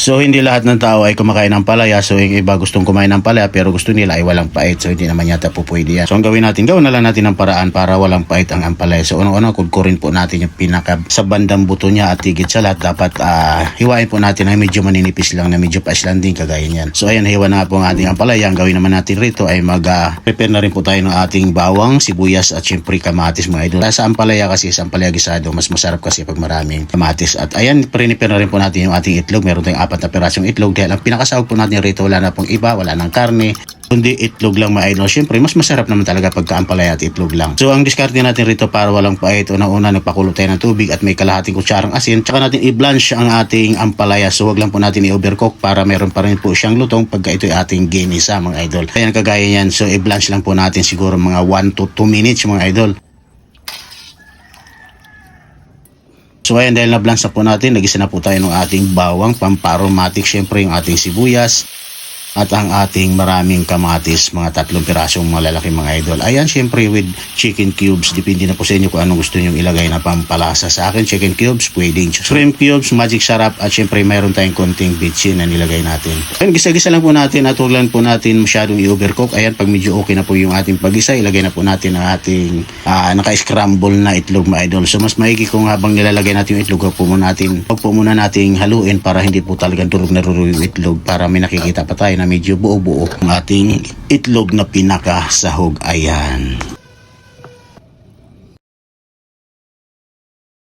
So hindi lahat ng tao ay kumakain ng palaya. So yung iba gustong kumain ng palaya pero gusto nila ay walang pait. So hindi naman yata po pwede yan. So ang gawin na lang natin ng paraan para walang pait ang ampalaya. So unang-una kudkurin po natin yung pinaka sa bandang buto niya at higit sa lahat dapat hiwain po natin ay medyo maninipis lang na medyo pa-island din kagaya niyan. So ayan, hiwa na po ang ating ampalaya. Ang gawin naman natin rito ay prepare na rin po tayo ng ating bawang, sibuyas at syempre kamatis mga idol. Sa ampalaya kasi, sa ampalaya gisado, mas masarap kasi pag maraming kamatis. At ayan, prepare na rin po natin yung ating itlog. Meron tayong 4 na pirasong itlog dahil ang pinakasahog po natin rito wala na pong iba, wala nang karne, kundi itlog lang mga idol. Siyempre, mas masarap naman talaga pagka ampalaya at itlog lang. So, ang diskarte natin rito para walang pait, unang-una nagpakulo tayo ng tubig at may kalahating kutsarang asin. Tsaka natin i-blanch ang ating ampalaya. So, wag lang po natin i-overcook para meron pa rin po siyang lutong pagka ito ay ating ginisa mga idol. Ayan, kagaya yan. So, i-blanch lang po natin siguro mga 1 to 2 minutes mga idol. So ayan, dahil na-blanch na po natin, nagisa na po tayo ng ating bawang, pamparomatic, syempre yung ating sibuyas at ang ating maraming kamatis, mga 3 pirasong malalaki mga idol. Ayan, syempre with chicken cubes, depende na po sa inyo kung anong gusto nyo ilagay na pampalasa. Sa akin, chicken cubes, pwedeng shrimp cubes, magic sarap at syempre mayroon tayong konting bitchin na nilagay natin. Ayan, gisa-gisa lang po natin at huwag lang po natin masyadong i-overcook. Ayan, pag medyo okay na po yung ating pag-isa, ilagay na po natin ang ating naka-scramble na itlog mga idol. So mas maigi kung habang nilalagay natin yung itlog, huwag po muna nating haluin para hindi po talagang durog na ruro yung itlog, para may nakikita pa tayo na medyo buo-buo ang ating itlog na pinakasahog. Ayan.